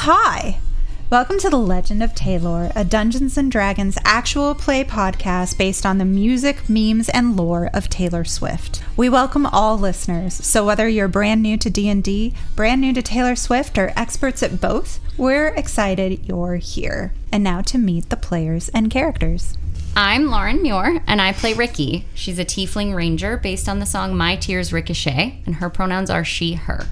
hi! Welcome to The Legend of Taylor, a Dungeons & Dragons actual play podcast based on the music, memes, and lore of Taylor Swift. We welcome all listeners, so whether you're brand new to D&D, brand new to Taylor Swift, or experts at both, we're excited you're here. And now to meet the players and characters. I'm Lauren Muir, and I play Ricky. She's a tiefling ranger based on the song My Tears Ricochet, and her pronouns are she, her.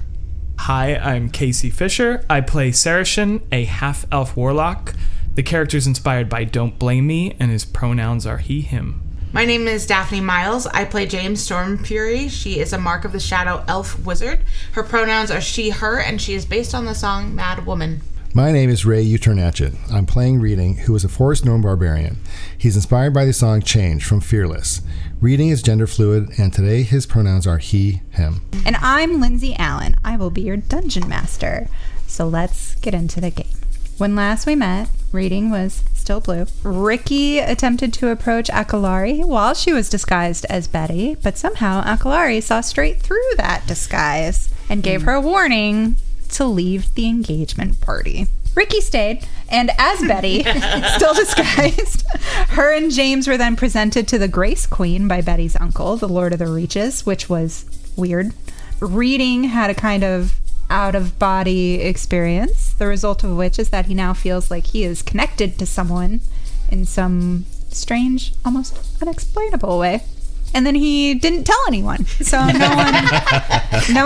Hi, I'm Casey Fisher. I play Saracen, a half-elf warlock. The character's inspired by Don't Blame Me, and his pronouns are he, him. My name is Daphne Miles. I play James Stormfury. She is a Mark of the Shadow elf wizard. Her pronouns are she, her, and she is based on the song Mad Woman. My name is Ray Uternatchet. I'm playing Reading, who is a Forest Gnome Barbarian. He's inspired by the song Change from Fearless. Reading is gender fluid, and today his pronouns are he, him. And I'm Lindsay Allen. I will be your dungeon master. So let's get into the game. When last we met, Reading was still blue. Ricky attempted to approach Akalari while she was disguised as Betty, but somehow Akalari saw straight through that disguise and gave her a warning to leave the engagement party. Ricky stayed, and as Betty, still disguised, her and James were then presented to the Grace Queen by Betty's uncle, the Lord of the Reaches, which was weird. Reading had a kind of out-of-body experience, the result of which is that he now feels like he is connected to someone in some strange, almost unexplainable way. And then he didn't tell anyone. So no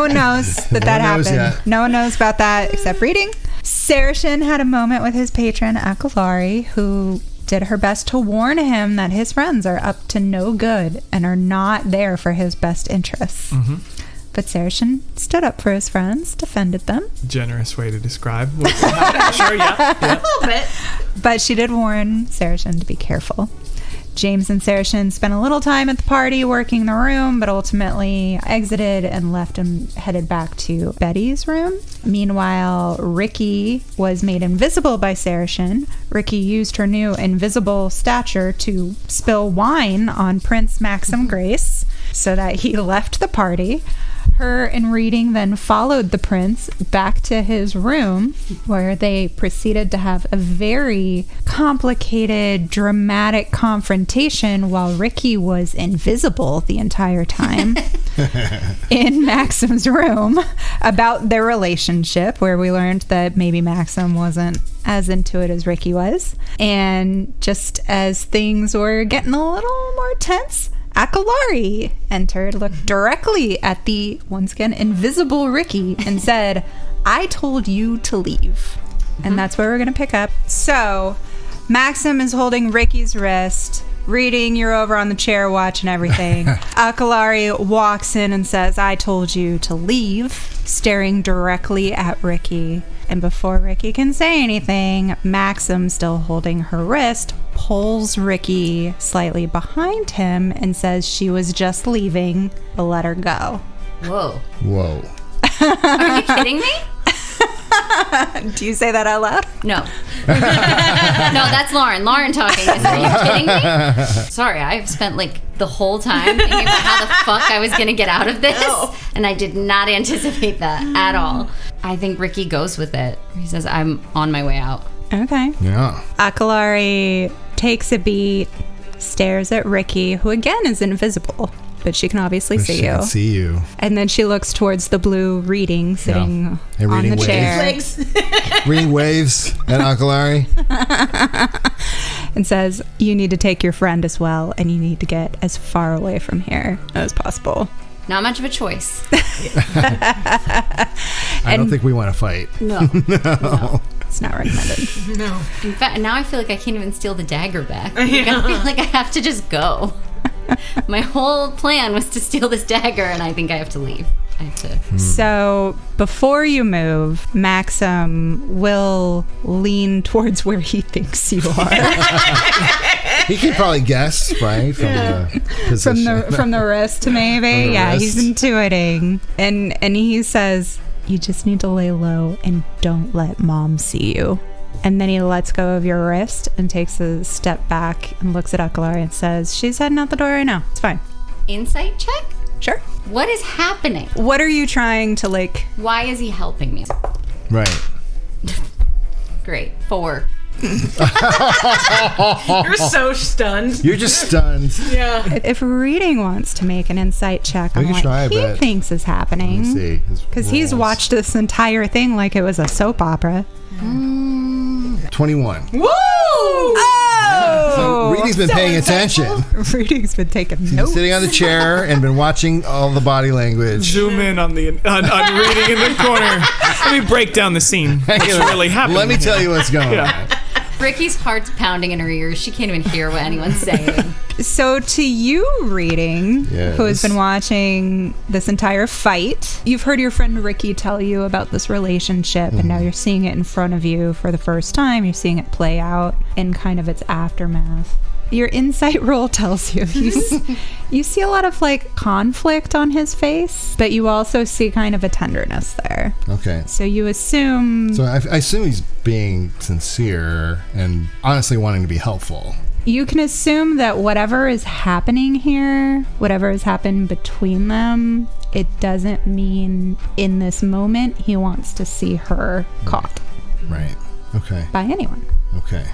one knows that happened. Yet. No one knows about that except Reading. Saracen had a moment with his patron, Akalari, who did her best to warn him that his friends are up to no good and are not there for his best interests. Mm-hmm. But Saracen stood up for his friends, defended them. Generous way to describe. Sure, yeah. A little bit. But she did warn Saracen to be careful. James and Saracen spent a little time at the party working the room, but ultimately exited and left and headed back to Betty's room. Meanwhile, Ricky was made invisible by Saracen. Ricky used her new invisible stature to spill wine on Prince Maxim Grace so that he left the party. Her and Reading then followed the prince back to his room, where they proceeded to have a very complicated, dramatic confrontation while Ricky was invisible the entire time in Maxim's room about their relationship, where we learned that maybe Maxim wasn't as into it as Ricky was. And just as things were getting a little more tense, Akalari entered, looked directly at the, once again, invisible Ricky and said, I told you to leave. And that's where we're going to pick up. So, Maxim is holding Ricky's wrist. Reading, you're over on the chair watching everything. Akalari walks in and says, I told you to leave, staring directly at Ricky. And before Ricky can say anything, Maxim, still holding her wrist, pulls Ricky slightly behind him and says she was just leaving, but let her go. Whoa. Are you kidding me? Do you say that out loud? No. No, that's Lauren. Lauren talking. Are you kidding me? Sorry, I've spent the whole time thinking about how the fuck I was going to get out of this. No. And I did not anticipate that at all. I think Ricky goes with it. He says, I'm on my way out. Okay. Yeah. Akalari takes a beat, stares at Ricky, who again is invisible, but she can obviously see you. See you. And then she looks towards the blue Reading sitting and on Reading the chair. Reading waves at Akalari. And says, you need to take your friend as well, and you need to get as far away from here as possible. Not much of a choice. I don't think we want to fight. No. It's not recommended. No. In fact, now I feel like I can't even steal the dagger back. I feel like I have to just go. My whole plan was to steal this dagger, and I think I have to leave. I have to. So before you move, Maxim will lean towards where he thinks you are. He can probably guess, right? From the position. From the wrist, maybe. Yeah, wrist. He's intuiting. And he says, you just need to lay low and don't let Mom see you. And then he lets go of your wrist and takes a step back and looks at Akalari and says, she's heading out the door right now. It's fine. Insight check? Sure. What is happening? What are you trying to Why is he helping me? Right. Great. 4. You're so stunned. You're just stunned. Yeah. If Reading wants to make an insight check We on can what try a he bit. thinks is happening. Let's see. Because he's watched this entire thing like it was a soap opera. 21. Woo! Oh! Reading's been paying attention. Reading's been taking He's notes. sitting on the chair and been watching all the body language. Zoom in on Reading in the corner. Let me break down the scene. What's really happening? Let me tell you what's going on. Ricky's heart's pounding in her ears. She can't even hear what anyone's saying. So to you, Reading, Yes. who has been watching this entire fight, you've heard your friend Ricky tell you about this relationship, and now you're seeing it in front of you for the first time. You're seeing it play out in kind of its aftermath. Your insight roll tells you you see a lot of like conflict on his face, but you also see kind of a tenderness there. Okay. So you assume So I assume he's being sincere and honestly wanting to be helpful. you can assume that whatever is happening here, whatever has happened between them, it doesn't mean in this moment he wants to see her caught Right. Okay. by anyone. Okay.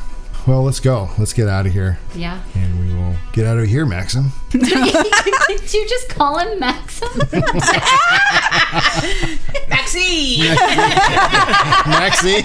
Well, let's go. Let's get out of here. Yeah. And we will get out of here, Maxim. Did you just call him Maxim? Maxie! Maxie.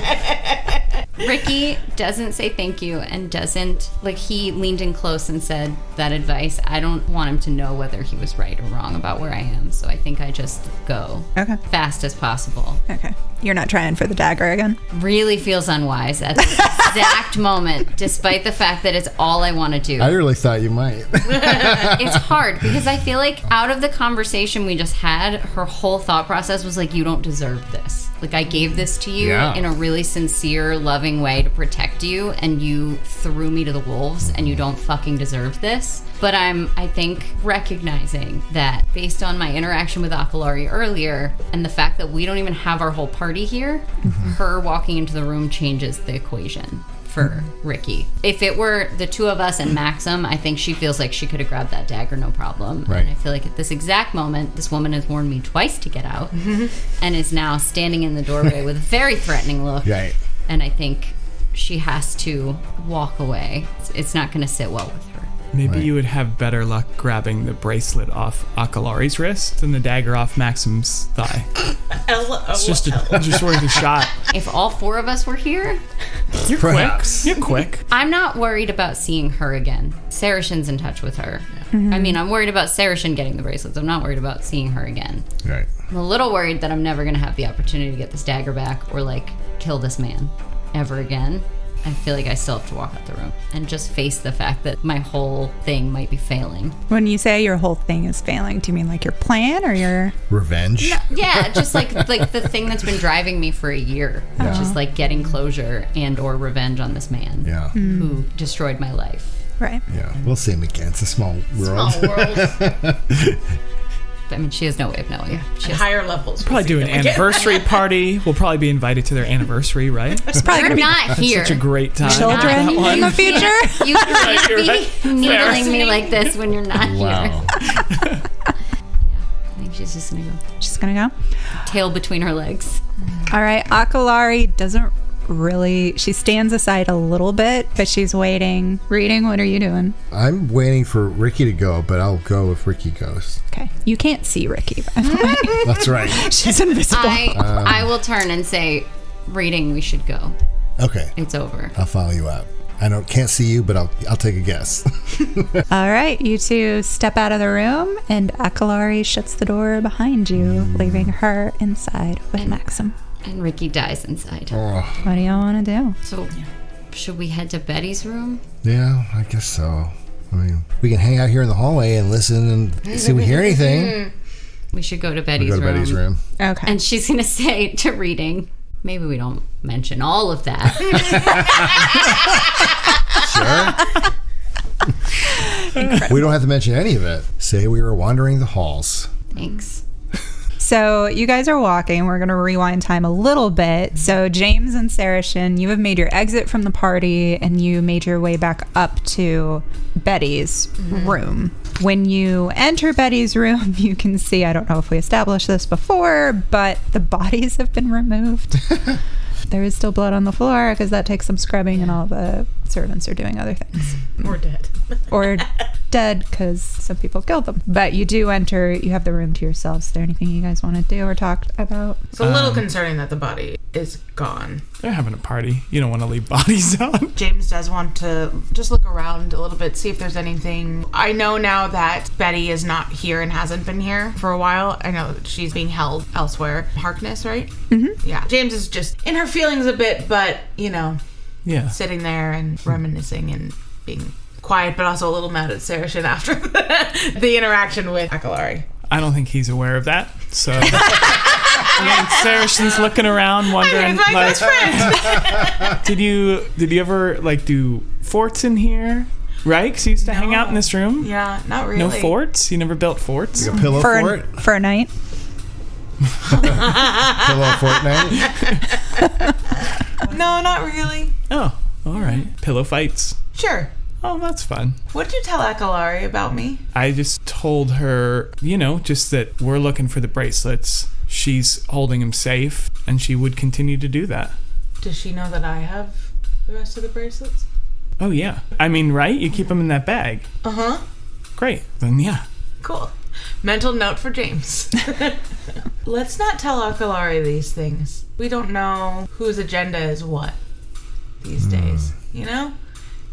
Ricky doesn't say thank you and doesn't, like, he leaned in close and said that advice. I don't want him to know whether he was right or wrong about where I am. So I think I just go Okay. fast as possible. Okay. You're not trying for the dagger again? Really feels unwise at this exact moment, despite the fact that it's all I want to do. I really thought you might. It's hard because I feel like out of the conversation we just had, her whole thought process was like, you don't deserve this. Like, I gave this to you Yeah. in a really sincere, loving way to protect you, and you threw me to the wolves, and you don't fucking deserve this. But I think, recognizing that based on my interaction with Akalari earlier, and the fact that we don't even have our whole party here, her walking into the room changes the equation for Ricky. If it were the two of us and Maxim, I think she feels like she could have grabbed that dagger no problem. Right. And I feel like at this exact moment, this woman has warned me twice to get out and is now standing in the doorway with a very threatening look. Right. And I think she has to walk away. It's not going to sit well with her. Maybe Right. you would have better luck grabbing the bracelet off Akalari's wrist than the dagger off Maxim's thigh. It's just worth a shot. If all four of us were here, You're Perhaps. quick. You're quick. I'm not worried about seeing her again. Sarachen's in touch with her. I mean, I'm worried about Saracen getting the bracelets. I'm not worried about seeing her again. Right. I'm a little worried that I'm never going to have the opportunity to get this dagger back or, like, kill this man ever again. I feel like I still have to walk out the room and just face the fact that my whole thing might be failing. When you say your whole thing is failing, do you mean like your plan or your... Revenge. Yeah, just like the thing that's been driving me for a year, which is like getting closure and or revenge on this man Yeah. who destroyed my life. Right. Yeah. We'll see him again. It's a small world. Small world. I mean, she has no way of knowing. She has, Higher levels. Probably do an anniversary party. We'll probably be invited to their anniversary, right? It's probably you're going to be not here. Such a great time. children That one. in the future. You can't You're be right. needling me like this when you're not here. Wow. I think she's just gonna go She's going to go. tail between her legs. All right. Akalari doesn't really... She stands aside a little bit, but she's waiting. Reading, what are you doing? I'm waiting for Ricky to go, but I'll go if Ricky goes. Okay. You can't see Ricky, by the way. That's right. She's invisible. I will turn and say, Reading, we should go. Okay. It's over. I'll follow you up. Can't see you, but I'll take a guess. All right. You two step out of the room, and Akalari shuts the door behind you, leaving her inside with Maxim. And Ricky dies inside. Oh, What do y'all want to do? So, should we head to Betty's room? yeah, I guess so. I mean, we can hang out here in the hallway and listen and see if we hear anything. We should go to We'll Betty's go to room. Betty's room. Okay. And she's going to say to Reading, maybe we don't mention all of that. Sure. We don't have to mention any of it. Say we were wandering the halls. Thanks. So you guys are walking. We're going to rewind time a little bit. So James and Saracen, you have made your exit from the party and you made your way back up to Betty's room. When you enter Betty's room, you can see, I don't know if we established this before, but the bodies have been removed. there is still blood on the floor because that takes some scrubbing and all the servants are doing other things. Or dead. Or dead because some people killed them. But you do enter, you have the room to yourselves. Is there anything you guys want to do or talk about? It's a little concerning that the body is gone. They're having a party. You don't want to leave bodies out. James does want to just look around a little bit, see if there's anything. I know now that Betty is not here and hasn't been here for a while. I know she's being held elsewhere. Harkness, right? Mm-hmm. Yeah. James is just in her feelings a bit, but, Yeah. sitting there and reminiscing and being quiet, but also a little mad at Saracen after the interaction with Akalari. I don't think he's aware of that. So Saracen's looking around wondering, My best friend. did you ever do forts in here? Right? Because you used to hang out in this room. Yeah, not really. No forts? You never built forts? Like a pillow fort? For a night? Pillow fortnight? No, not really. Oh, all right. Pillow fights. Sure. Oh, that's fun. What did you tell Akalari about me? I just told her, just that we're looking for the bracelets. She's holding them safe, and she would continue to do that. Does she know that I have the rest of the bracelets? Oh, yeah. I mean, right? You keep them in that bag. Uh-huh. Great. Then, yeah. Cool. Mental note for James. Let's not tell Akalari these things. We don't know whose agenda is what these days, She's not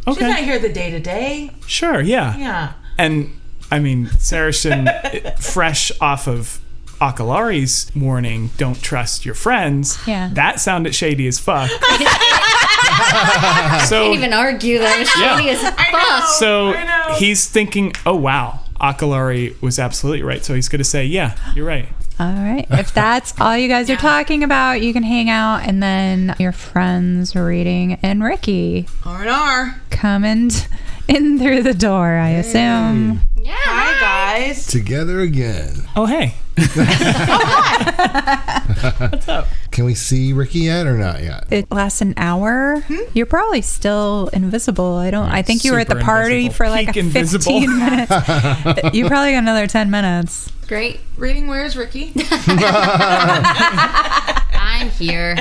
Okay. here the day-to-day. Sure, yeah. Yeah. And, I mean, Saracen, fresh off of Akalari's warning, don't trust your friends. Yeah. That sounded shady as fuck. Can't even argue that was shady as fuck. So I know. he's thinking, oh, wow, Akalari was absolutely right. So he's going to say, yeah, you're right. All right. If that's all you guys are talking about, you can hang out, and then your friends Reading and Ricky R&R. coming in through the door, I assume. Yeah. Hi, guys. Together again. Oh, hey. What's up? Can we see Ricky yet or not yet? It lasts an hour. You're probably still invisible. I think you were at the Super party invisible. for like Peak a invisible. 15 minutes. You probably got another 10 minutes. Great. Reading, where's Ricky? I'm here.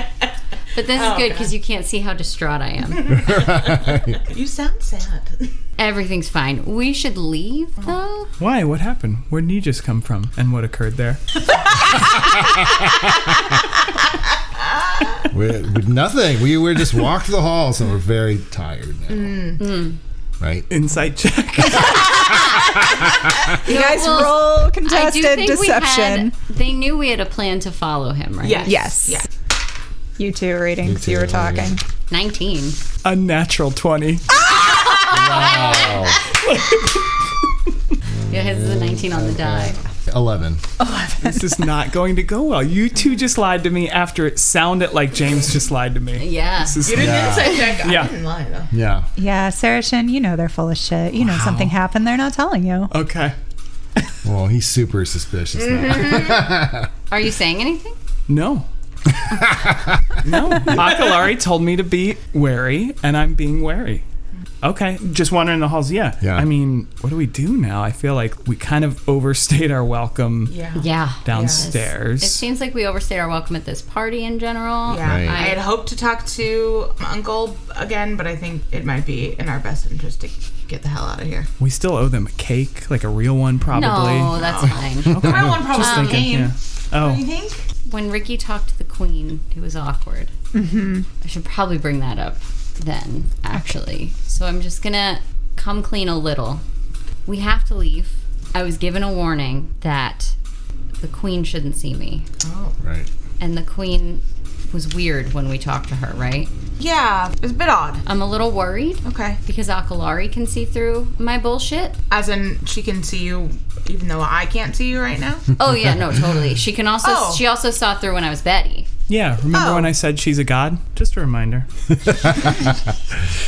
But this is good because you can't see how distraught I am. You sound sad. Everything's fine. We should leave, though. Why? What happened? Where did you just come from? And what occurred there? With nothing. We were just walked the halls and we're very tired now. Right? Insight check. You guys Well, roll I do contested think deception. they knew we had a plan to follow him, right? Yes. Yeah. You two Readings, you were talking. 19. A natural 20. Wow. Yeah, his is a 19 on the die. 11. This is not going to go well. You two just lied to me after it sounded like James just lied to me. Yeah. This is You didn't insight check. Yeah. I didn't lie, though. Yeah. Yeah, Saracen, they're full of shit. Something happened. They're not telling you. okay. Well, he's super suspicious now. Are you saying anything? No. No. Akalari told me to be wary, and I'm being wary. Okay. Just wandering the halls. Yeah. Yeah. I mean, what do we do now? I feel like we kind of overstayed our welcome Yeah. downstairs. It seems like we overstayed our welcome at this party in general. Yeah, Right. I had hoped to talk to my uncle again, but I think it might be in our best interest to get the hell out of here. We still owe them a cake, like a real one, probably. No, that's fine. I want probably Just thinking. game. Yeah. What do you Oh. think? When Ricky talked to the queen, it was awkward. I should probably bring that up then, actually. So I'm just gonna come clean a little. We have to leave. I was given a warning that the queen shouldn't see me. Oh. Right. And the queen was weird when we talked to her, right? Yeah, it's a bit odd. I'm a little worried Okay. because Akalari can see through my bullshit. As in, she can see you even though I can't see you right now? Oh yeah, no, totally. She can also Oh. she also saw through when I was Betty. Yeah, remember Oh. when I said she's a god? Just a reminder.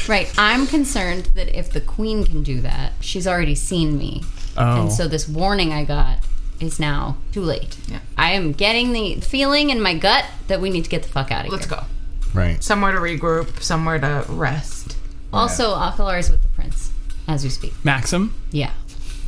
Right. I'm concerned that if the queen can do that, she's already seen me. Oh. And so this warning I got is now too late. Yeah. I am getting the feeling in my gut that we need to get the fuck out of Let's here. go. Right. Somewhere to regroup, somewhere to rest. Also, Akalari's with the prince as we speak. Maxim? Yeah.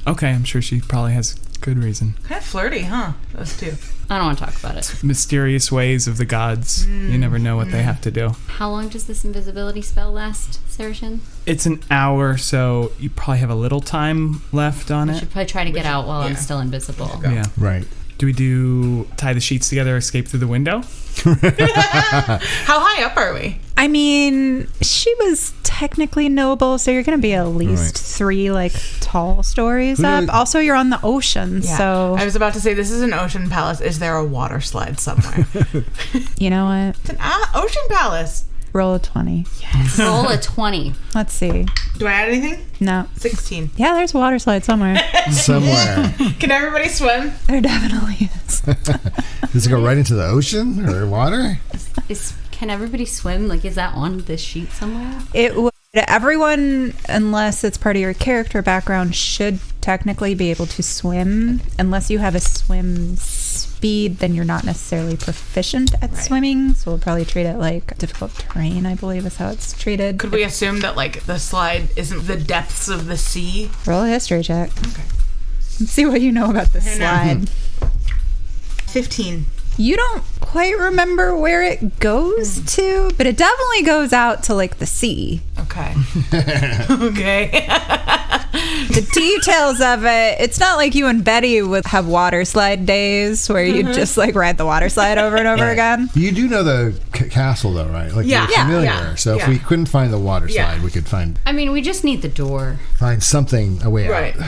Okay, I'm sure she probably has Good reason. Kind of flirty, huh? Those two. I don't want to talk about it. Mysterious ways of the gods. You never know what they have to do. How long does this invisibility spell last, Saracen? It's an hour, so you probably have a little time left on I it. should probably try to get out while I'm still invisible. Yeah. Right. Do we do tie the sheets together, escape through the window? How high up are we? I mean, she was technically noble, so you're going to be at least Right. 3 like tall stories Who up. did- Also, you're on the ocean, so I was about to say, this is an ocean palace. Is there a water slide somewhere? you know what? It's an ocean palace. Roll a 20. Roll a 20. Let's see. Do I add anything? No. 16. Yeah, there's a water slide somewhere. Somewhere. Can everybody swim? There definitely is. Does it go right into the ocean or water? Can everybody swim? Like, is that on this sheet somewhere? It would. Everyone, unless it's part of your character background, should technically be able to swim. Unless you have a swim speed, then you're not necessarily proficient at swimming. So we'll probably treat it like difficult terrain, I believe is how it's treated. Could we assume that, like, the slide isn't the depths of the sea? Roll a history check. Okay. Let's see what you know about this slide. 15. You don't quite remember where it goes to, but it definitely goes out to like the sea. Okay. Okay. The details of it, it's not like you and Betty would have water slide days where you just like ride the water slide over and over again. You do know the castle, though, right? Like, Yeah. you're familiar. Yeah. So if Yeah. we couldn't find the water slide, Yeah. we could find I mean, we just need the door. something, a way Right. out.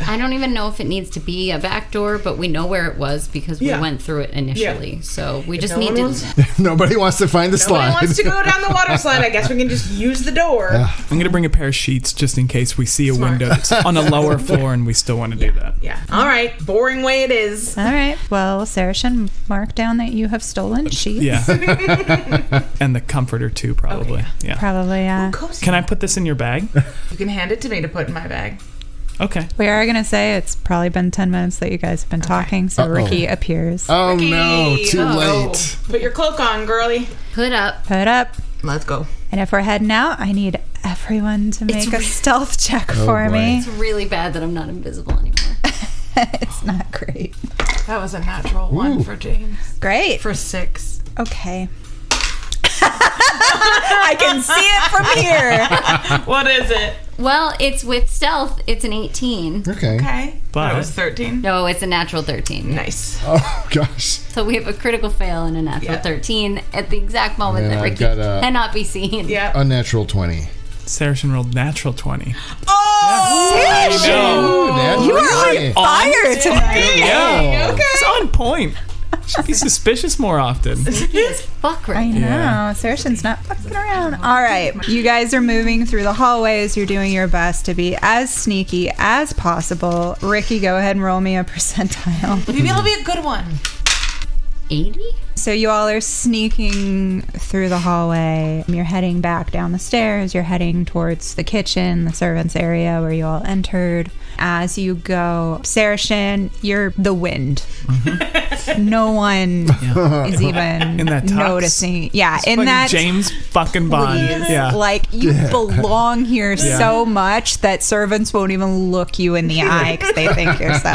I don't even know if it needs to be a back door, but we know where it was because we went through it initially. So we just no need one to. wants- Nobody wants to find the Nobody slide. wants to go down the water slide. I guess we can just use the door. Yeah. I'm going to bring a pair of sheets just in case we see a Smart. window that's on a lower floor and we still want to do that. Yeah. All right. Boring way it is. All right. Well, Saracen, mark down that you have stolen sheets. Yeah. And the comforter too, probably. Okay. Yeah. Probably, yeah. Cozy. Can I put this in your bag? You can hand it to me to put in my bag. Okay. We are going to say it's probably been 10 minutes that you guys have been talking, so Uh-oh. Ricky appears. Oh, Ricky! no. Too Oh. late. Put your cloak on, girly. Put up. Put up. Let's go. And if we're heading out, I need everyone to make a stealth check Oh, for boy. me. It's really bad that I'm not invisible anymore. It's not great. That was a natural one Ooh. for James. Great. For 6. Okay. I can see it from here. What is it? Well, it's with stealth. It's an 18. Okay. Okay. But- That was 13. No, it's a natural 13. Nice. Oh, gosh. So we have a critical fail and a natural Yeah. 13 at the exact moment And that I've Ricky got a- cannot be seen. Yeah. Unnatural 20. Saracen rolled natural 20. Oh! I know. You are on fire tonight. Yeah. Okay. It's on point. Should be suspicious more often. Ricky is fuck right I know. now. Yeah. Saracen's not fucking around. All right. You guys are moving through the hallways. You're doing your best to be as sneaky as possible. Ricky, go ahead and roll me a percentile. Maybe it'll be a good one. 80? So you all are sneaking through the hallway. You're heading back down the stairs. You're heading towards the kitchen, the servants' area where you all entered. As you go, Saracen, you're the wind. No one is even In that tux. noticing. Yeah, in Fucking that James fucking Bond. Yeah. like you belong here so much that servants won't even look you in the eye because they think you're so.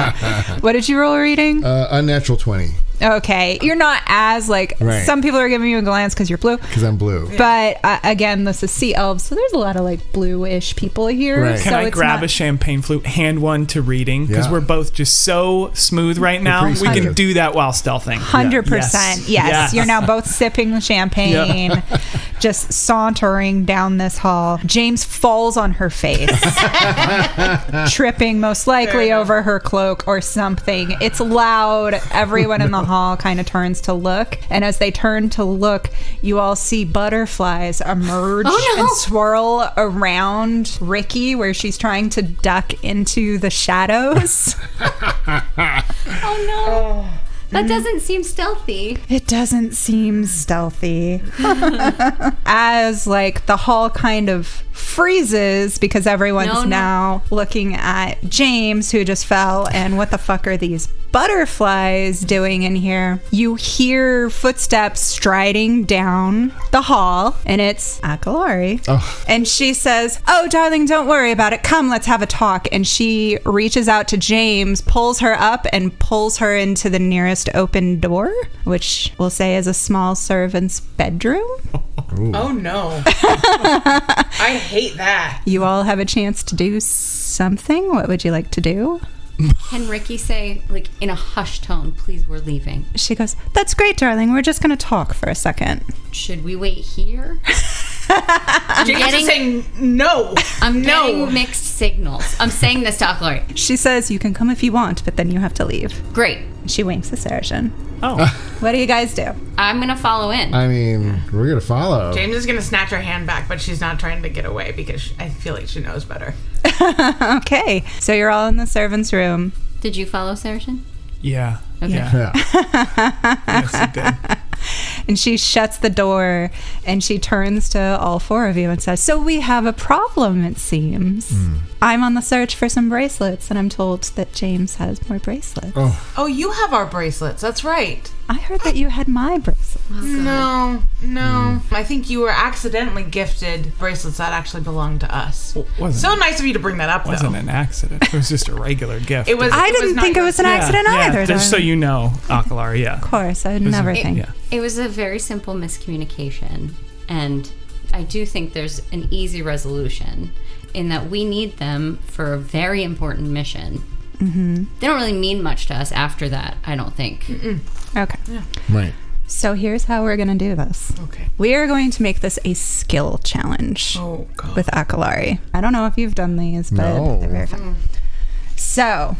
What did you roll reading? Unnatural 20. Okay, you're not as like Right. some people are giving you a glance because you're blue. Because I'm blue. But again, this is sea elves, so there's a lot of like bluish people here. Right. Can so I it's grab not- a champagne flute, hand one to reading? Because Yeah. we're both just so smooth right now. We pretty can smooth. do that while stealthing. 100%. Yes. You're now both sipping the champagne, just sauntering down this hall. James falls on her face, tripping most likely over her cloak or something. It's loud. Everyone in the hall kind of turns to look. And as they turn to look, you all see butterflies emerge and swirl around Ricky where she's trying to duck into the shadows. Oh no. That doesn't seem stealthy. It doesn't seem stealthy. As like the hall kind of freezes because everyone's No. now looking at James who just fell and what the fuck are these butterfly is doing in here. You hear footsteps striding down the hall, and it's Akalari. Oh. And she says, "Oh, darling, don't worry about it. Come, let's have a talk." And she reaches out to James, pulls her up, and pulls her into the nearest open door, which we'll say is a small servant's bedroom. Ooh. Oh no. I hate that. You all have a chance to do something. What would you like to do? Can Ricky say, like, in a hushed tone, please, we're leaving? She goes, "That's great, darling. We're just going to talk for a second." Should we wait here? James is saying no. I'm getting mixed signals. I'm saying this to Akalari. She says, "You can come if you want, but then you have to leave." Great. She winks at Saracen. Oh. What do you guys do? I'm going to follow in. I mean, we're going to follow. James is gonna snatch her hand back, but she's not trying to get away because I feel like she knows better. Okay, so you're all in the servant's room. Did you follow Saracen? Yeah. Okay. Yeah. Yeah. Yes, it did. And she shuts the door and she turns to all four of you and says, "So we have a problem, it seems. I'm on the search for some bracelets, and I'm told that James has more bracelets." Oh, you have our bracelets. That's right. I heard that you had my bracelets. No. I think you were accidentally gifted bracelets that actually belong to us. Wasn't So nice of you to bring that up, though. wasn't an accident. It was just a regular gift. It was. I didn't not think it was an yours. accident either, Just so darling. you know, Akalari, yeah. Of course, I would never think. Yeah. It was a very simple miscommunication, and I do think there's an easy resolution in that we need them for a very important mission. Mm-hmm. They don't really mean much to us after that, I don't think. Okay. Right. So here's how we're going to do this. Okay. We are going to make this a skill challenge Oh God. with Akalari. I don't know if you've done these, but No. they're very fun. So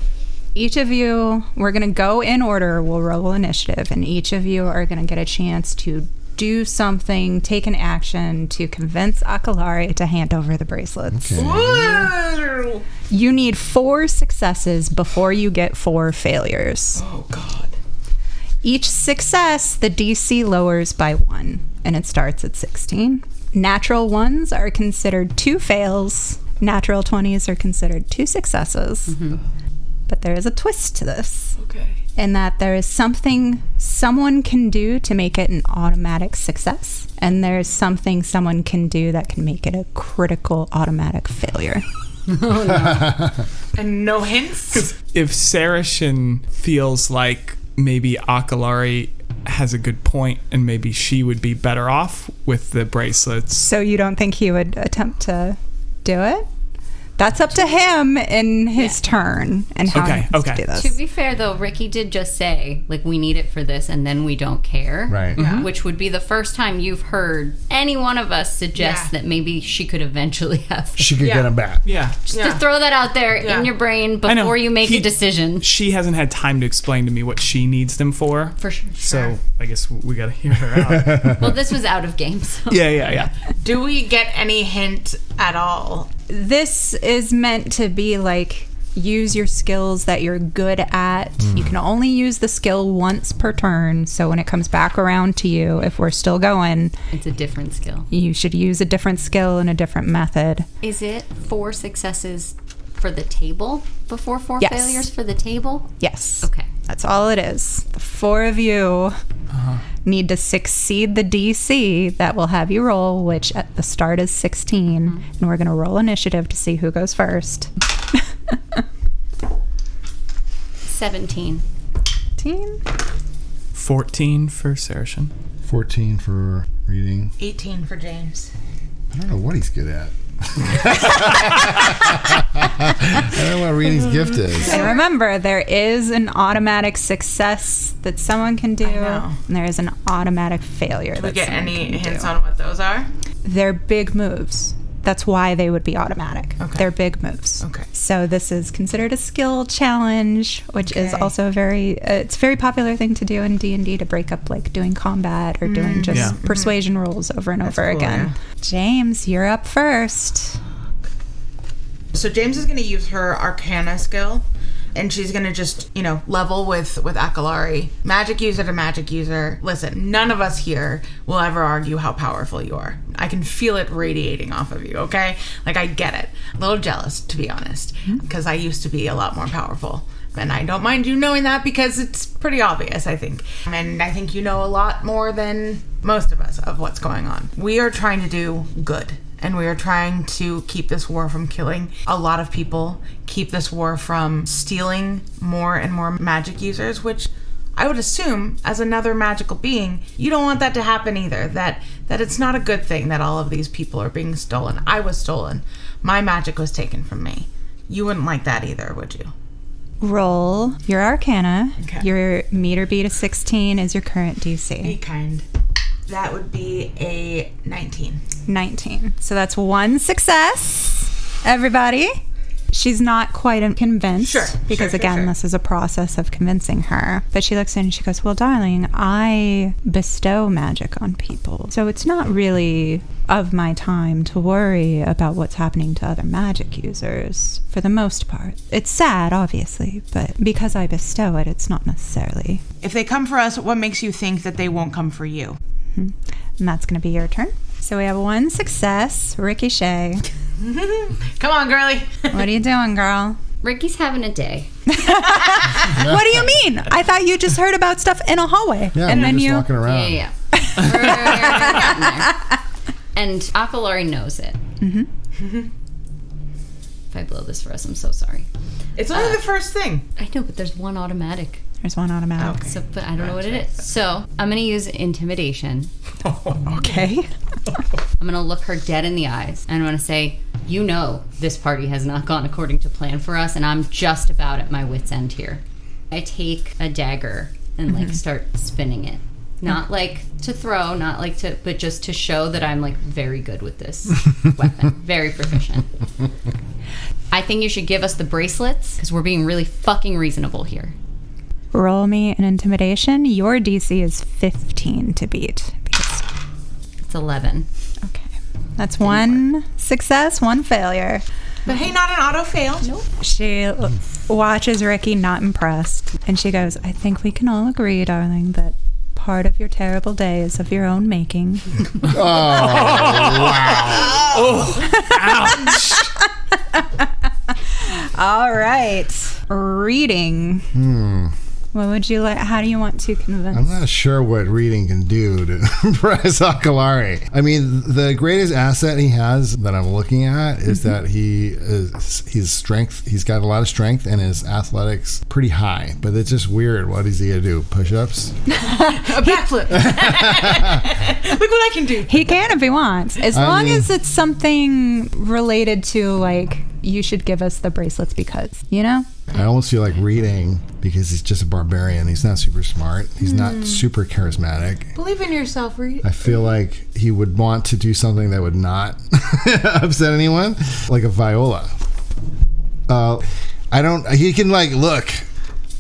each of you, we're going to go in order. We'll roll initiative, and each of you are going to get a chance to do something, take an action to convince Akalari to hand over the bracelets. Okay. Whoa. You need 4 successes before you get 4 failures. Oh God. Each success, the DC lowers by 1, and it starts at 16. Natural ones are considered 2 fails. Natural 20s are considered 2 successes. But there is a twist to this, Okay. in that there is something someone can do to make it an automatic success, and there's something someone can do that can make it a critical automatic failure. And no hints. If Saracen feels like maybe Akalari has a good point and maybe she would be better off with the bracelets. So you don't think he would attempt to do it? That's up to him in his turn and how he wants to do this. To be fair, though, Ricky did just say, like, we need it for this, and then we don't care. Right. Yeah. Which would be the first time you've heard any one of us suggest Yeah. that maybe she could eventually have. She could Yeah. get him back. Yeah. Just Yeah. to throw that out there Yeah. in your brain I know. before you make a decision. She hasn't had time to explain to me what she needs them for. For sure. So I guess we got to hear her out. Well, this was out of game, so. Yeah. Do we get any hint at all? This is meant to be like, use your skills that you're good at. You can only use the skill once per turn. So when it comes back around to you, if we're still going, It's a different skill. you should use a different skill and a different method. Is it 4 successes for the table before 4 Yes. failures for the table? Yes. Okay. That's all it is. The 4 of you need to succeed the DC that will have you roll, which at the start is 16. And we're going to roll initiative to see who goes first. 17. 14 for Saracen. 14 for reading. 18 for James. I don't know what he's good at. I don't know what reading's gift is. And remember, there is an automatic success that someone can do, know. and there is an automatic failure Do we that get someone any can hints do. on what those are? They're big moves. That's why they would be automatic. Okay. They're big moves. Okay. So this is considered a skill challenge, which is Okay. also it's a very popular thing to do in D&D, to break up like doing combat or doing just Yeah. persuasion rolls over and over cool, again. James, you're up first. So James is going to use her Arcana skill and she's gonna just, level with Akalari. Magic user to magic user. Listen, none of us here will ever argue how powerful you are. I can feel it radiating off of you, okay? Like, I get it. A little jealous, to be honest, because I used to be a lot more powerful. And I don't mind you knowing that because it's pretty obvious, I think. And I think you know a lot more than most of us of what's going on. We are trying to do good. And we are trying to keep this war from killing a lot of people, keep this war from stealing more and more magic users, which I would assume, as another magical being, you don't want that to happen either. That it's not a good thing that all of these people are being stolen. I was stolen. My magic was taken from me. You wouldn't like that either, would you? Roll your Arcana. Okay. Your meter beat of 16 is your current DC. Be kind. That would be a 19. 19. So that's one success, everybody. She's not quite convinced. Sure. Because again, this is a process of convincing her. But she looks in and she goes, well, darling, I bestow magic on people. So it's not really of my time to worry about what's happening to other magic users for the most part. It's sad, obviously, but because I bestow it, it's not necessarily. If they come for us, what makes you think that they won't come for you? And that's going to be your turn. So we have one success, Ricochet. Come on, girly. What are you doing, girl? Ricky's having a day. What do you mean? I thought you just heard about stuff in a hallway. Yeah, and we're then just you walking around. Yeah. We're getting there. And Akalari knows it. If I blow this for us, I'm so sorry. It's only the first thing. I know, but there's one automatic. There's one automatic. So, but I don't know what it is. So I'm gonna use intimidation. Okay. I'm gonna look her dead in the eyes and I'm gonna say, you know, this party has not gone according to plan for us, and I'm just about at my wit's end here. I take a dagger and like start spinning it. Not like to throw, not like to, but just to show that I'm like very good with this weapon. Very proficient. I think you should give us the bracelets because we're being really fucking reasonable here. Roll me an intimidation. Your DC is 15 to beat. It's 11. Okay. That's one success, one failure. But hey, not an auto fail. Nope. She watches Ricky, not impressed, and she goes, I think we can all agree, darling, that part of your terrible day is of your own making. All right. Reading. What would you like? How do you want to convince? I'm not sure what reading can do to impress Akalari. I mean, the greatest asset he has that I'm looking at is that his strength. He's got a lot of strength and his athletics pretty high. But it's just weird. What is he gonna do? Push-ups? A backflip. Look what I can do. He can if he wants, as long as it's something related to like you should give us the bracelets because, you know? I almost feel like reading because he's just a barbarian. He's not super smart. He's not super charismatic. Believe in yourself, Reed. I feel like he would want to do something that would not upset anyone, like a viola. He can like, look,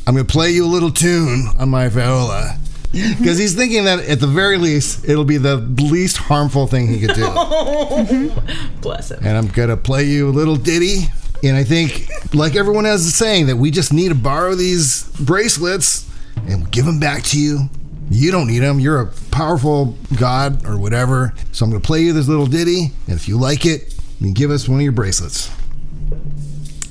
I'm going to play you a little tune on my viola. Because he's thinking that at the very least, it'll be the least harmful thing he could do. Bless him. And I'm going to play you a little ditty. And I think, like everyone else is saying, that we just need to borrow these bracelets and give them back to you. You don't need them. You're a powerful god or whatever. So I'm going to play you this little ditty. And if you like it, you can give us one of your bracelets.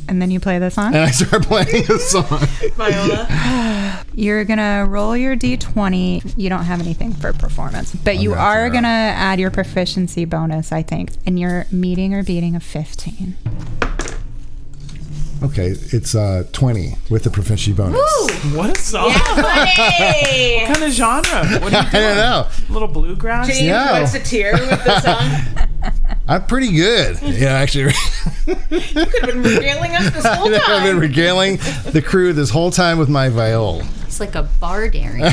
And then you play the song? And I start playing a song. Viola. You're going to roll your D20. You don't have anything for performance, but you are going to add your proficiency bonus, I think. And you're meeting or beating a 15. Okay, it's 20 with the proficiency bonus. Woo! What a song. Yeah, buddy. What kind of genre? What are you doing? I don't know. A little bluegrass? James wants to tear with the song. I'm pretty good. Yeah, actually. You could have been regaling us this whole time. I've been regaling the crew this whole time with my viol. It's like a bardarian.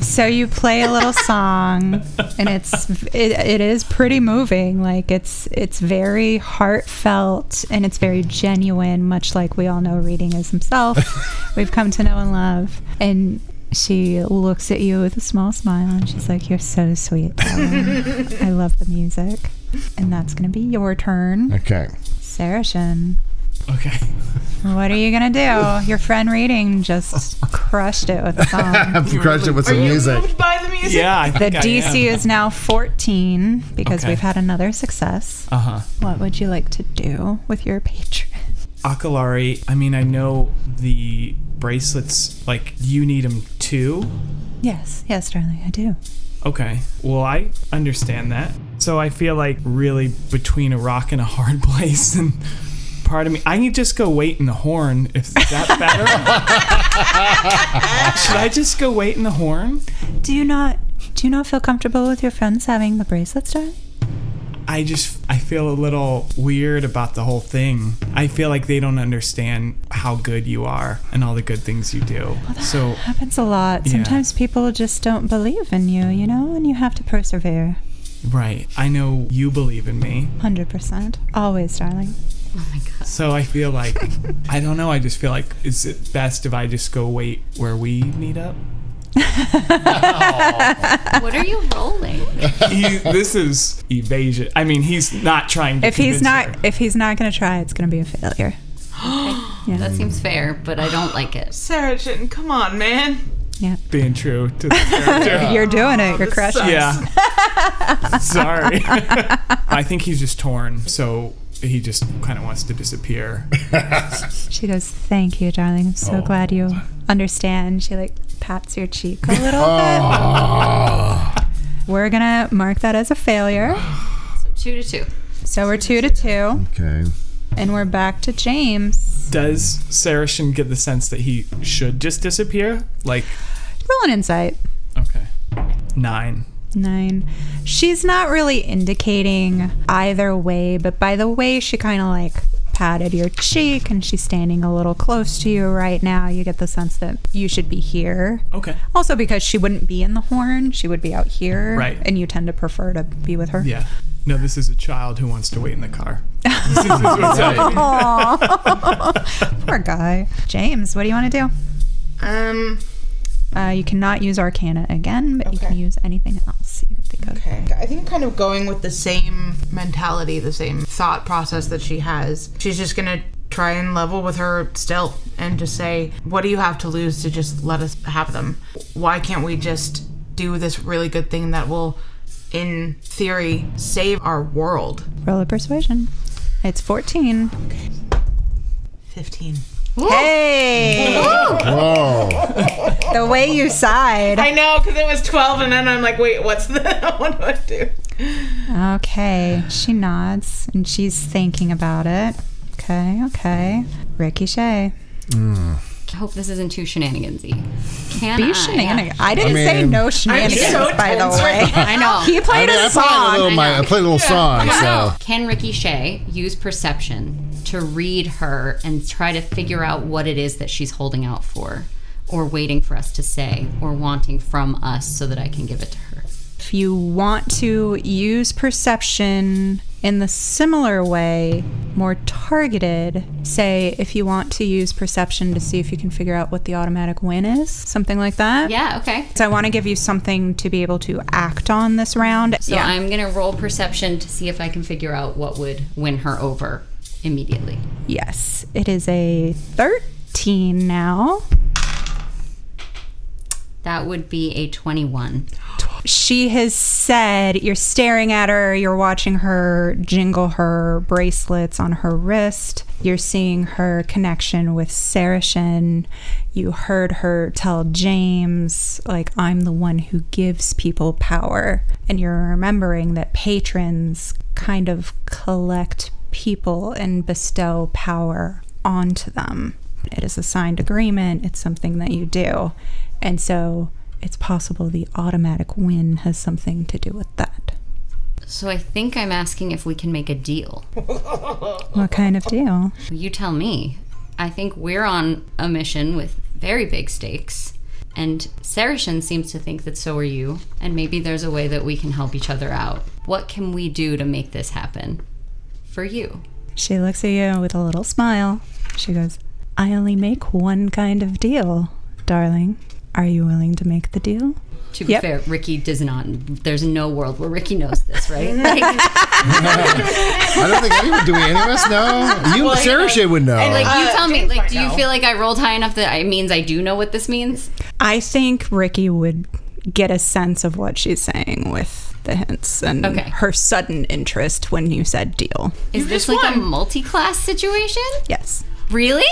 So you play a little song, and it is pretty moving. Like it's very heartfelt and it's very genuine, much like we all know Reading is himself. We've come to know and love. And she looks at you with a small smile and she's like, "You're so sweet, darling. I love the music." And that's gonna be your turn. Okay. Sarashin. Okay. What are you gonna do? Your friend reading just crushed it with a song. Crushed it with some music. Moved by the music? Yeah, I The think DC is now 14 because Okay. we've had another success. What would you like to do with your patron? Akalari, I mean, I know the bracelets, like, you need them too. Yes, darling, I do. Okay. Well, I understand that. So I feel like really between a rock and a hard place, and part of me, I can just go wait in the horn. If that's better. Should I just go wait in the horn? Do you not feel comfortable with your friends having the bracelets, darling? I feel a little weird about the whole thing. I feel like they don't understand how good you are and all the good things you do. So Happens a lot. Yeah. Sometimes people just don't believe in you, and you have to persevere. right, I know you believe in me. 100%. Always, darling. Oh my god. So I feel like I don't know. I just feel like is it best if I just go wait where we meet up? What are you rolling? This is evasion. I mean, he's not trying to. If he's convince not her. if he's not going to try, it's going to be a failure. Yeah. That seems fair, but I don't like it. Saracen, come on, man. Yeah. Being true to the character. You're doing it. You're this crushing it. Yeah. Sorry. I think he's just torn, so he just kind of wants to disappear. She goes, "Thank you, darling. I'm so glad you understand." She pats your cheek a little bit. We're gonna mark that as a failure. So 2-2. So we're 2-2, Okay. and we're back to James. Does Saracen get the sense that he should just disappear? Like, Roll an insight. okay. 9. 9. She's not really indicating either way, but by the way she kind of patted your cheek and she's standing a little close to you right now, you get the sense that you should be here. Okay. Also because she wouldn't be in the horn, she would be out here. Right. And you tend to prefer to be with her. Yeah. No, this is a child who wants to wait in the car. This is what's happening. Aw. Poor guy. James, what do you want to do? You cannot use Arcana again, but you can Okay. use anything else you can think of. Okay. I think kind of going with the same mentality, the same thought process that she has. She's just going to try and level with her still and just say, what do you have to lose to just let us have them? Why can't we just do this really good thing that will, in theory, save our world? Roll a persuasion. It's 14. 15. Hey! Whoa. The way you sighed. I know, because it was 12, and then I'm like, wait, what's the... what do I do? Okay. She nods and she's thinking about it. Okay. Ricky Shay. I hope this isn't too shenanigansy. Can Be I? shenanigans. I didn't I say mean, no shenanigans, so by the tense way. right I know. He played a song. I played a little song, so. Can Ricky Shay use perception to read her and try to figure out what it is that she's holding out for, or waiting for us to say, or wanting from us so that I can give it to her? If you want to use perception in the similar way, more targeted, say if you want to use perception to see if you can figure out what the automatic win is, something like that. Yeah, okay. So I want to give you something to be able to act on this round. So I'm going to roll perception to see if I can figure out what would win her over immediately. Yes, it is a 13 now. That would be a 21. She has said, you're staring at her, you're watching her jingle her bracelets on her wrist, you're seeing her connection with Saracen, you heard her tell James, I'm the one who gives people power, and you're remembering that patrons kind of collect people and bestow power onto them. It is a signed agreement, it's something that you do, and so it's possible the automatic win has something to do with that. So I think I'm asking if we can make a deal. What kind of deal? You tell me. I think we're on a mission with very big stakes, and Saracen seems to think that so are you, and maybe there's a way that we can help each other out. What can we do to make this happen? For you. She looks at you with a little smile. She goes, I only make one kind of deal, darling. Are you willing to make the deal? To be fair, Ricky does not. There's no world where Ricky knows this, right? Like, I don't think anyone. Do any of us know? Sarah Shea would know. like you tell me. James Like, might do you know. feel like I rolled high enough that it means I do know what this means? I think Ricky would get a sense of what she's saying with the hints and her sudden interest when you said deal. Is this like a multi-class situation? Yes. Really?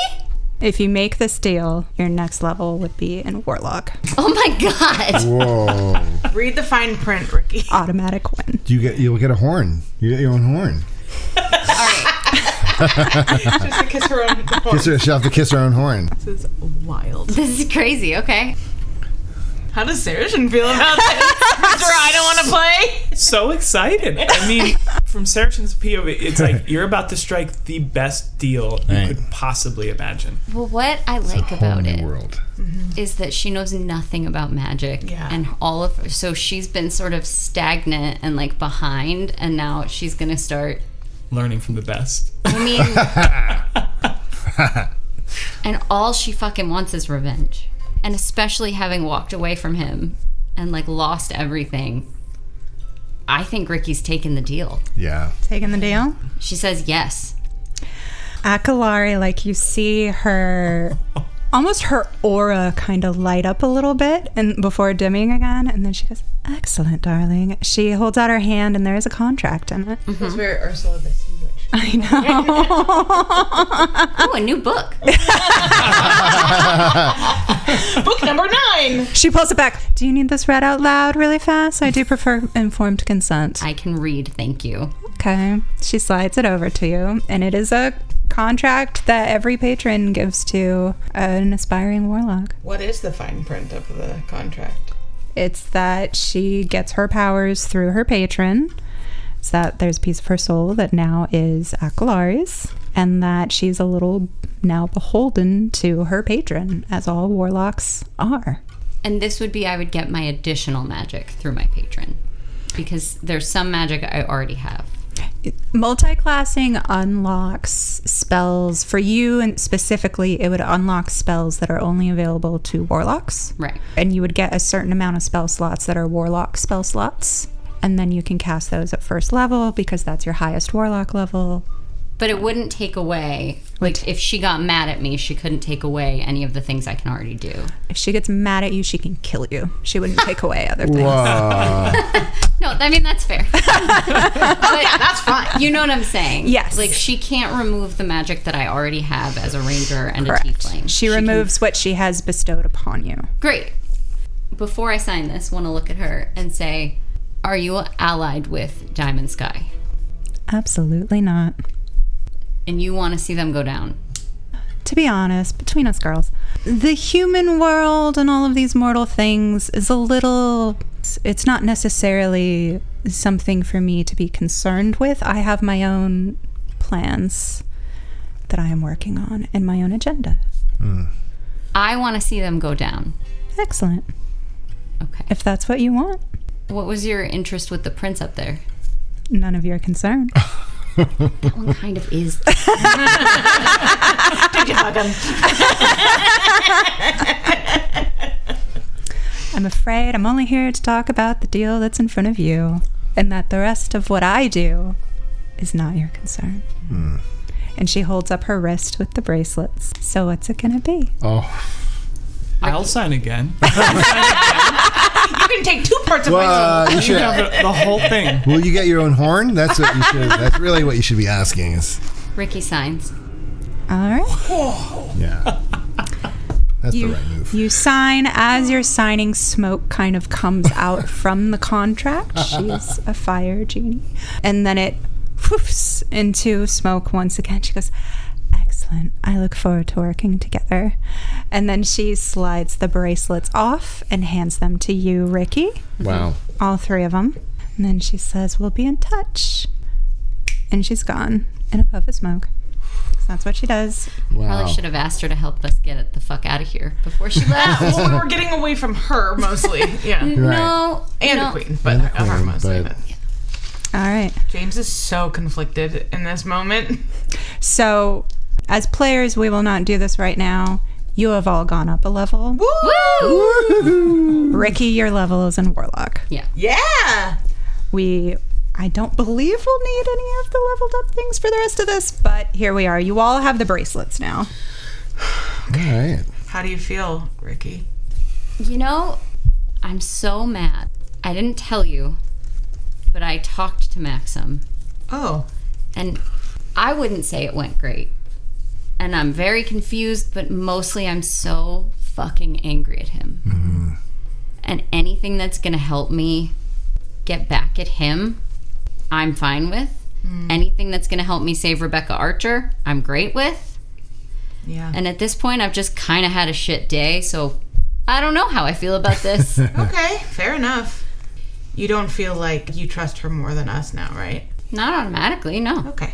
If you make this deal, your next level would be in Warlock. Oh my god! Whoa! Read the fine print, Ricky. Automatic win. You'll get a horn. You get your own horn. All right. Just to kiss her own horn. She'll have to kiss her own horn. This is wild. This is crazy. Okay. How does Saracen feel about this? Mr. I don't want to play. So excited. I mean, from Saracen's POV, it's like you're about to strike the best deal you could possibly imagine. Well, what I like about it World. is that she knows nothing about magic, and so she's been sort of stagnant and like behind, and now she's gonna start Learning from the best. I mean, and all she fucking wants is revenge. And especially having walked away from him and like lost everything, I think Ricky's taken the deal. Yeah. Taking the deal? She says yes. Akalari, like you see her, almost her aura kind of light up a little bit and before dimming again. And then she goes, excellent, darling. She holds out her hand and there is a contract in it. That's very Ursula the Sea Witch. I know. Oh, a new book. Book number 9. She pulls it back. Do you need this read out loud really fast? I do prefer informed consent. I can read, thank you. Okay. She slides it over to you, and it is a contract that every patron gives to an aspiring warlock. What is the fine print of the contract? It's that she gets her powers through her patron. It's that there's a piece of her soul that now is Akalari's, and that she's a little now beholden to her patron, as all warlocks are. And this would be I would get my additional magic through my patron. Because there's some magic I already have. Multi-classing unlocks spells for you, and specifically it would unlock spells that are only available to warlocks. Right. And you would get a certain amount of spell slots that are warlock spell slots. And then you can cast those at first level because that's your highest warlock level. But it wouldn't take away, like if she got mad at me, she couldn't take away any of the things I can already do. If she gets mad at you, she can kill you. She wouldn't take away other things. Whoa. No, I mean, that's fair. But Yeah, that's fine. you know what I'm saying? Yes. Like, she can't remove the magic that I already have as a ranger and Correct. a tiefling. She removes what she has bestowed upon you. Great. Before I sign this, want to look at her and say, are you allied with Diamond Sky? Absolutely not. And you want to see them go down? To be honest, between us girls, the human world and all of these mortal things is a little... It's not necessarily something for me to be concerned with. I have my own plans that I am working on and my own agenda. I want to see them go down. Excellent. Okay. If that's what you want, What was your interest with the prince up there? none of your concern. That one kind of is. Did you hug him? I'm afraid I'm only here to talk about the deal that's in front of you, and that the rest of what I do is not your concern. And she holds up her wrist with the bracelets. So what's it gonna be? Oh. I'll sign again. You can take 2 parts of my Well, you You should. have the whole thing. Will you get your own horn? That's what you should. That's really what you should be asking. Is Ricky signs. All right. yeah. That's the right move. You sign. As you're signing, smoke kind of comes out from the contract. She's a fire genie. And then it whoofs into smoke once again. She goes, excellent. I look forward to working together. And then she slides the bracelets off and hands them to you, Ricky. Wow. All 3 of them. And then she says, we'll be in touch. And she's gone in a puff of smoke. So that's what she does. Wow. Probably should have asked her to help us get the fuck out of here before she left. Well, we were getting away from her mostly. Yeah. No. And no. the queen, but And the her queen, mostly. but- All right. James is so conflicted in this moment. So, as players, we will not do this right now. You have all gone up a level. Woo! Ricky, your level is in Warlock. Yeah. Yeah. I don't believe we'll need any of the leveled up things for the rest of this, but here we are. You all have the bracelets now. All right. How do you feel, Ricky? You know, I'm so mad. I didn't tell you, but I talked to Maxim, Oh. and I wouldn't say it went great. And I'm very confused, but mostly I'm so fucking angry at him. Mm-hmm. And anything that's gonna help me get back at him, I'm fine with. Anything that's gonna help me save Rebecca Archer, I'm great with. Yeah. And at this point, I've just kind of had a shit day, so I don't know how I feel about this. Okay, fair enough. You don't feel like you trust her more than us now, right? Not automatically, no. Okay.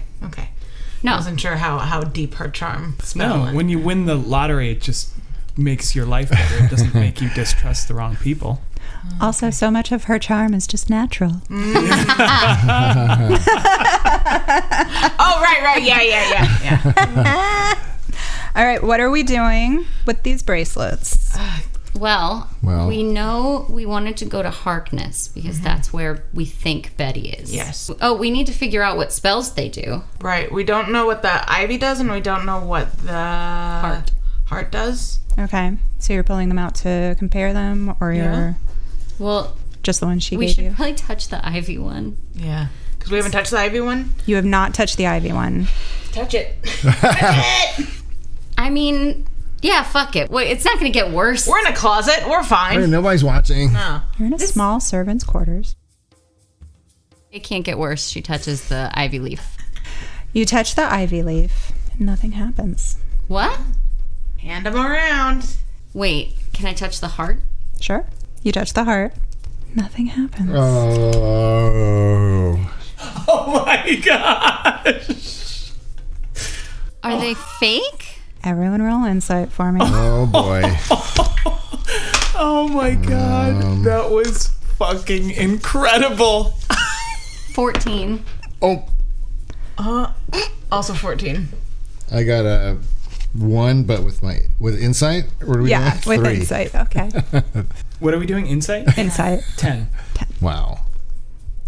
No. I wasn't sure how deep her charm spell No, went. when you win the lottery, it just makes your life better. It doesn't make you distrust the wrong people. Also, so much of her charm is just natural. Oh, right. Yeah. All right, what are we doing with these bracelets? Well, Well. we know we wanted to go to Harkness because that's where we think Betty is. Yes. Oh, we need to figure out what spells they do. Right. We don't know what the Ivy does, and we don't know what the heart does. Okay, so you're pulling them out to compare them, or you're Well, just the one she we gave should you? probably touch the Ivy one. Yeah. Because we haven't touched the Ivy one. You have not touched the Ivy one. Touch it. Touch it. I mean, yeah, fuck it. Wait, it's not going to get worse. We're in a closet. We're fine. Hey, nobody's watching. No. You're in a small servant's quarters. It can't get worse. She touches the Ivy leaf. You touch the Ivy leaf, nothing happens. What? Hand them around. Wait, can I touch the heart? Sure. You touch the heart, nothing happens. Oh. Oh my gosh! Are they fake? Everyone roll insight for me. Oh boy. Oh my god, that was fucking incredible. 14. Oh, Also 14. I got a 1, but with insight. Or do we Yeah, have with 3? insight. Okay. What are we doing? Insight? Insight. 10. Wow.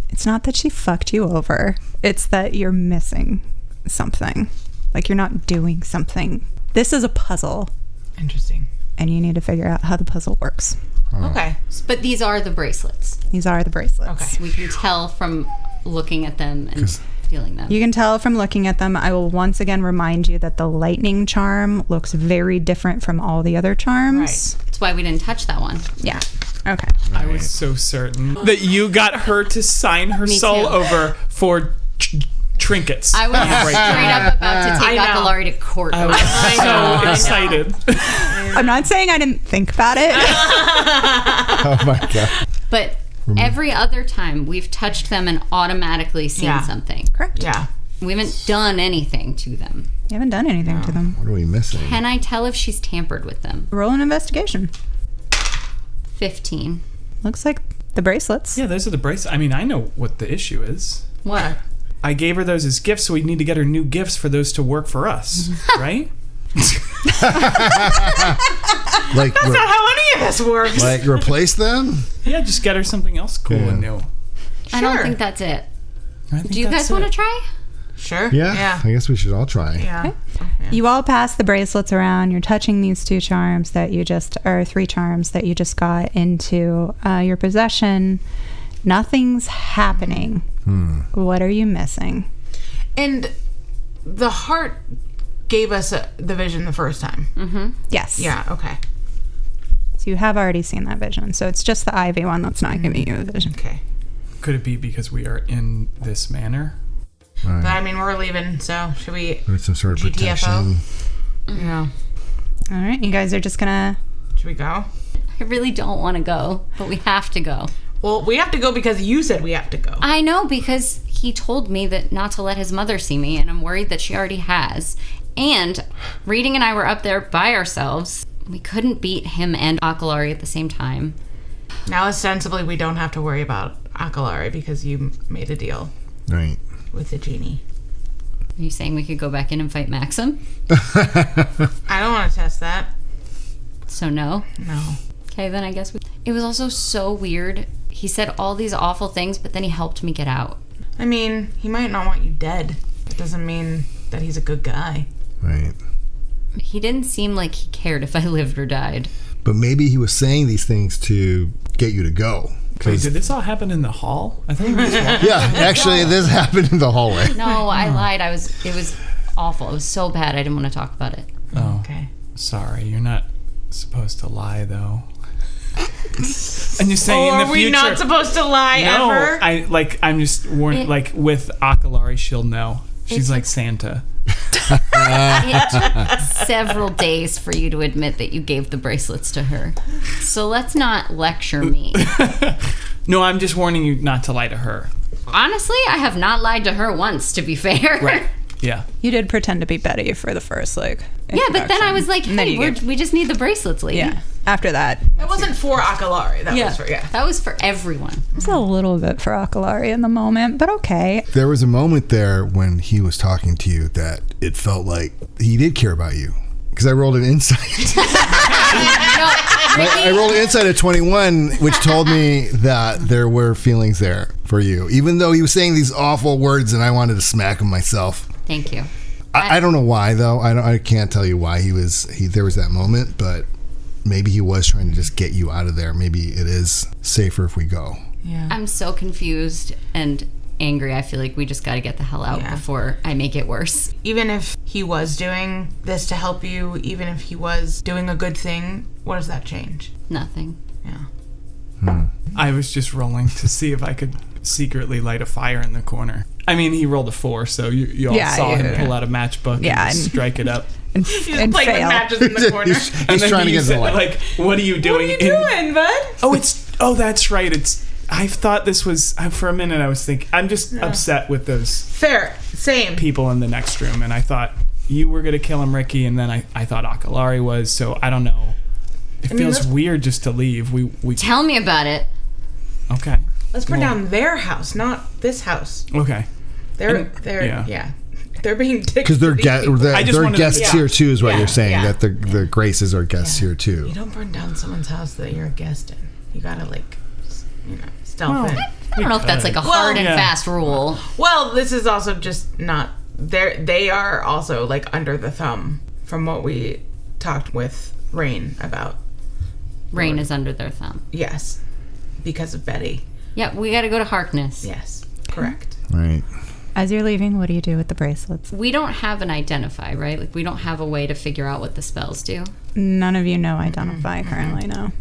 It's not that she fucked you over. It's that you're missing something. Like you're not doing something. This is a puzzle, Interesting. and you need to figure out how the puzzle works. Okay. But these are the bracelets. These are the bracelets. Okay. We can tell from looking at them and feeling them. You can tell from looking at them. I will once again remind you that the lightning charm looks very different from all the other charms. That's why we didn't touch that one. Yeah. Okay. I was so certain that you got her to sign her Me soul too. over for trinkets. I was straight up about to take I know. Akalari to court. I was know. so excited. I'm not saying I didn't think about it. Oh my god. But every other time we've touched them and automatically seen Yeah. something. Correct. Yeah. We haven't done anything to them. You haven't done anything to them. What are we missing? Can I tell if she's tampered with them? Roll an investigation. 15. Looks like the bracelets. Yeah, those are the bracelets. I mean, I know what the issue is. What? I gave her those as gifts, so we need to get her new gifts for those to work for us, right? Like, That's not how any of this works. like replace them? Yeah, just get her something else cool Yeah. and new. I don't Sure. think that's it. I think Do you that's guys want to it. try? Sure. Yeah. Yeah. I guess we should all try. Yeah. You all pass the bracelets around. You're touching these 2 charms that you just, or 3 charms that you just got into your possession. Nothing's happening. What are you missing? And the heart gave us the vision the first time. Yes. Yeah. Okay. So you have already seen that vision. So it's just the Ivy one that's not giving you a vision. Okay. Could it be because we are in this manor? But I mean, we're leaving, so should we? With some sort of GTFO? protection. Yeah. All right. You guys are just going to. Should we go? I really don't want to go, but we have to go. Well, we have to go because you said we have to go. I know, because he told me that not to let his mother see me, and I'm worried that she already has. And Reading and I were up there by ourselves. We couldn't beat him and Akalari at the same time. Now, ostensibly, we don't have to worry about Akalari because you made a deal Right. with the genie. Are you saying we could go back in and fight Maxim? I don't want to test that. So no? No. Okay, then I guess it was also so weird. He said all these awful things, but then he helped me get out. I mean, he might not want you dead. It doesn't mean that he's a good guy. Right. He didn't seem like he cared if I lived or died. But maybe he was saying these things to get you to go. Wait, did this all happen in the hall? I thought we just walked. Yeah, actually, this happened in the hallway. No, I lied. It was awful. It was so bad. I didn't want to talk about it. Oh, Okay. sorry. You're not supposed to lie, though. And you're saying in the Are future. we not supposed to lie No, ever? I'm just warning. Like with Akalari, she'll know. She's like Santa. It took several days for you to admit that you gave the bracelets to her. So let's not lecture me. No, I'm just warning you not to lie to her. Honestly, I have not lied to her once, to be fair. Right. Yeah. You did pretend to be Betty for the first, Yeah, but then I was like, And then hey, you we just need the bracelets, lady. Yeah. After that, It wasn't for Akalari. That was for, That was for everyone. it's a little bit for Akalari in the moment, but okay. There was a moment there when he was talking to you that it felt like he did care about you. Because I rolled an insight. I rolled an insight at 21, which told me that there were feelings there for you. Even though he was saying these awful words and I wanted to smack him myself. Thank you. I don't know why, though. I can't tell you why there was that moment, but maybe he was trying to just get you out of there. Maybe it is safer if we go. Yeah. I'm so confused and angry. I feel like we just got to get the hell out before I make it worse. Even if he was doing this to help you, even if he was doing a good thing, what does that change? Nothing. Yeah. I was just rolling to see if I could secretly light a fire in the corner. I mean, he rolled a 4, so you all saw him pull out a matchbook and strike it up. And Playing with fail. matches in the corner. He's trying to get the light. Like, what are you doing? What are you doing, bud? Oh, that's right. I thought this was, for a minute I was thinking, I'm just upset with those Fair. Same. people in the next room, and I thought you were going to kill him, Ricky, and then I thought Akalari was, so I don't know. It feels weird just to leave. We Tell me about it. Okay. Let's burn down their house, not this house. Okay. They're They're being dicks. Because they're, I just they're wanted guests to- here too, is what Yeah, you're saying. yeah. That the Graces are guests here too. You don't burn down someone's house that you're a guest in. You gotta stealth in. I don't know if that's like a hard and yeah. fast rule. Well, this is also just not. They are also like under the thumb from what we talked with Rain about. Rain is under their thumb. Yes, because of Betty. Yeah, we got to go to Harkness. Yes, correct. Right. As you're leaving, what do you do with the bracelets? We don't have an identify, right? Like we don't have a way to figure out what the spells do. None of you know identify currently, no.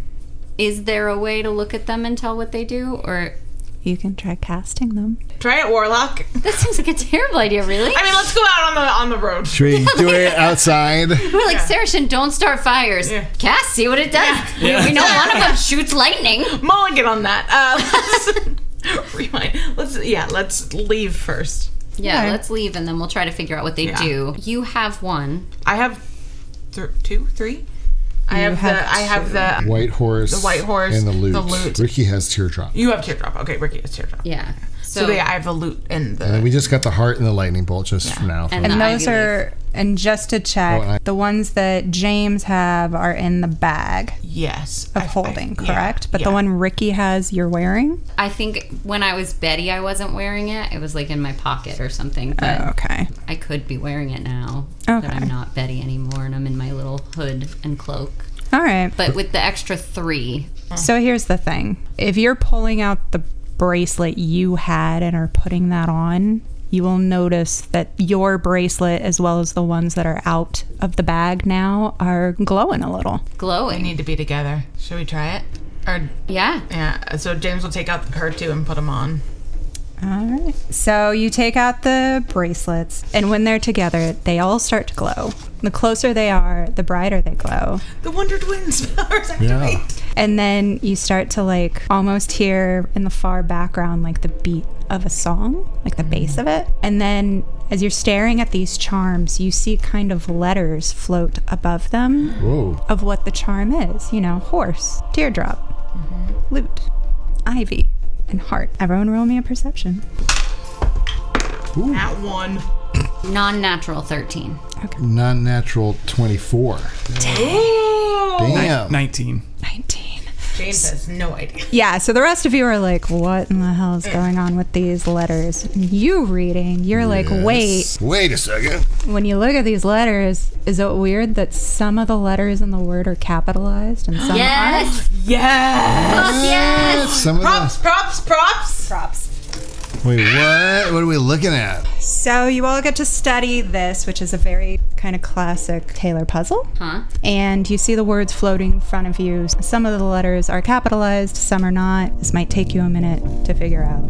Is there a way to look at them and tell what they do, or You can try casting them. Try it, Warlock. that seems like a terrible idea? Really? I mean, let's go out on the road. Should we do it outside? We're like, Saracen, don't start fires. Yeah. Cass, see what it does. Yeah. We know one of them shoots lightning. Mulligan on that. Rewind. Let's leave first. Yeah, Okay. let's leave and then we'll try to figure out what they Yeah. do. You have one. I have three. I have the White horse. The white horse, And the lute. the lute. Ricky has teardrop. You have teardrop. Okay, Ricky has teardrop. Yeah. So I have the lute and the. And then we just got the heart and the lightning bolt just for now. And And the those Ivy are, and just to check, Oh, the ones that James have are in the bag Yes. of holding, yeah, correct? But the yeah. one Ricky has, you're wearing? I think when I was Betty, I wasn't wearing it. It was like in my pocket or something. But Okay. I could be wearing it now Okay. that I'm not Betty anymore and I'm in my little hood and cloak. All right. But with the extra 3, So here's the thing. If you're pulling out the bracelet you had and are putting that on, you will notice that your bracelet, as well as the ones that are out of the bag now, are glowing a little. They glowing. need to be together. Should we try it? Or Yeah. yeah. So James will take out her two and put them on. All right. So you take out the bracelets, and when they're together, they all start to glow. The closer they are, the brighter they glow. The Wonder Twins powers activate. Yeah. And then you start to like almost hear in the far background like the beat of a song, like the bass of it. And then as you're staring at these charms, you see kind of letters float above them Whoa. of what the charm is. You know, HOrSe, teardrop, LUte, IvY, and heart. Everyone roll me a perception. At one. Non-natural 13. Non-natural 24. Damn. 19. 19. James has no idea. Yeah, so the rest of you are like, what in the hell is going on with these letters? And you reading, you're like, wait. Wait a second. When you look at these letters, is it weird that some of the letters in the word are capitalized and some Yes! Yes. Fuck yes! Some of Props. Wait, what? What are we looking at? So you all get to study this, which is a very kind of classic Taylor puzzle. Huh? And you see the words floating in front of you. Some of the letters are capitalized, some are not. This might take you a minute to figure out.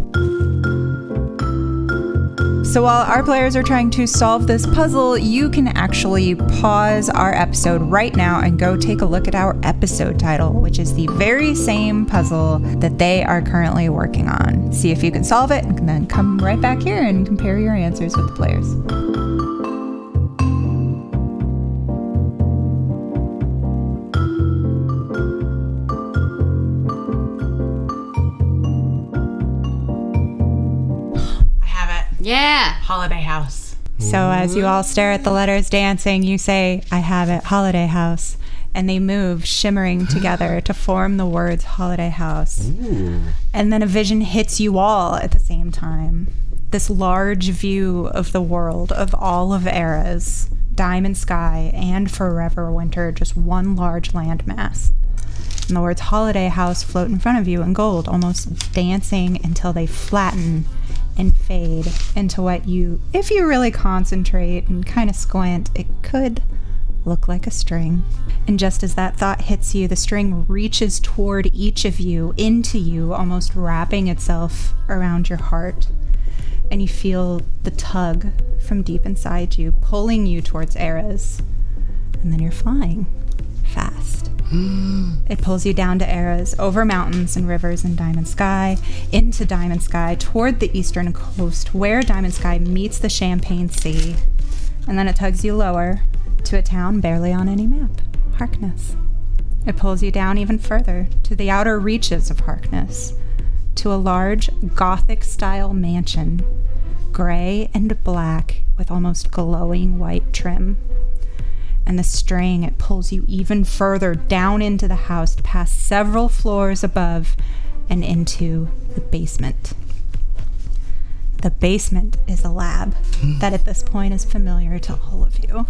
So while our players are trying to solve this puzzle, you can actually pause our episode right now and go take a look at our episode title, which is the very same puzzle that they are currently working on. See if you can solve it, and then come right back here and compare your answers with the players. Yeah. Holiday house. So as you all stare at the letters dancing, you say, I have it, holiday house. And they move, shimmering together to form the words holiday house. Ooh. And then a vision hits you all at the same time. This large view of the world, of all of eras, diamond sky, and forever winter, just one large landmass. And the words holiday house float in front of you in gold, almost dancing until they flatten and fade into what you, if you really concentrate and kind of squint, it could look like a string. And just as that thought hits you, the string reaches toward each of you, into you, almost wrapping itself around your heart. And you feel the tug from deep inside you, pulling you towards eras. And then you're flying fast. It pulls you down to eras, over mountains and rivers in Diamond Sky, into Diamond Sky, toward the eastern coast, where Diamond Sky meets the Champagne Sea. And then it tugs you lower to a town barely on any map, Harkness. It pulls you down even further, to the outer reaches of Harkness, to a large Gothic-style mansion, gray and black with almost glowing white trim. And the string, it pulls you even further down into the house, past several floors above and into the basement. The basement is a lab that at this point is familiar to all of you.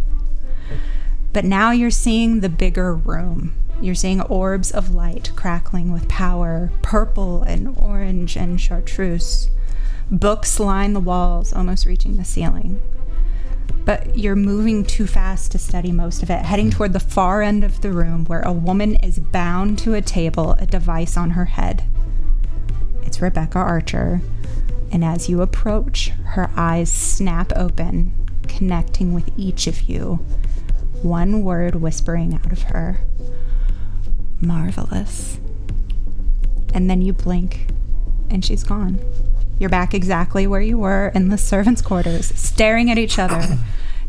But now you're seeing the bigger room. You're seeing orbs of light crackling with power, purple and orange and chartreuse. Books line the walls, almost reaching the ceiling. But you're moving too fast to study most of it, heading toward the far end of the room where a woman is bound to a table, a device on her head. It's Rebecca Archer, and as you approach, her eyes snap open, connecting with each of you, one word whispering out of her, marvelous. And then you blink, and she's gone. You're back exactly where you were in the servants' quarters, staring at each other,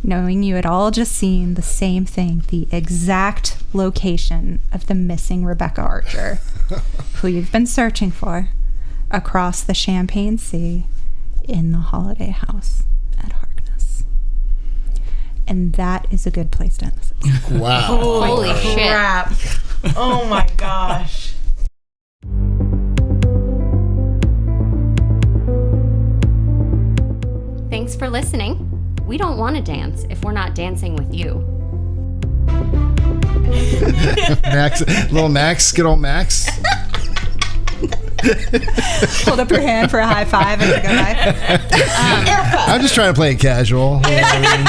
knowing you had all just seen the same thing, the exact location of the missing Rebecca Archer, who you've been searching for, across the Champagne Sea in the holiday house at Harkness. And that is a good place to end this. Wow. Holy shit. Crap. Oh my gosh. Thanks for listening. We don't want to dance if we're not dancing with you. Max, little Max, good old Max. Hold up your hand for a high five and go bye. I'm just trying to play it casual. You know what I mean?